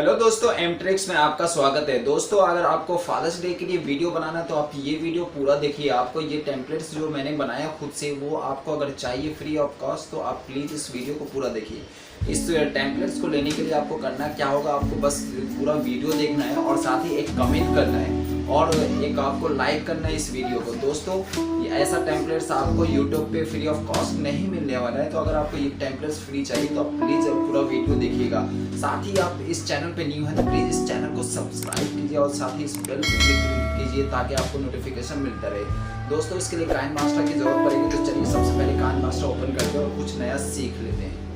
Hello दोस्तों, M tricks में आपका स्वागत है। दोस्तों, अगर आपको फादर्स डे के लिए वीडियो बनाना है तो आप ये वीडियो पूरा देखिए। आपको ये टेम्पलेट्स जो मैंने बनाया खुद से, वो आपको अगर चाहिए फ्री ऑफ कॉस्ट तो आप प्लीज़ इस वीडियो को पूरा देखिए। इस टेम्पलेट्स को लेने के लिए आपको करना क्या होगा, आपको बस पूरा वीडियो देखना है और साथ ही एक कमेंट करना है और एक आपको लाइक करना है इस वीडियो को। दोस्तों, ऐसा टेम्पलेट्स आपको यूट्यूब पे फ्री ऑफ कॉस्ट नहीं मिलने वाला है, तो अगर आपको ये टेम्पलेट्स फ्री चाहिए तो आप प्लीज़ पूरा वीडियो देखिएगा। साथ ही आप इस चैनल पे न्यू है तो प्लीज़ इस चैनल को सब्सक्राइब कीजिए और साथ ही इस बेल को क्लिक कीजिए ताकि आपको नोटिफिकेशन मिलता रहे। दोस्तों, इसके लिए काइनमास्टर की जरूरत पड़ेगी, तो चलिए सबसे पहले काइनमास्टर ओपन करते हैं और कुछ नया सीख लेते हैं।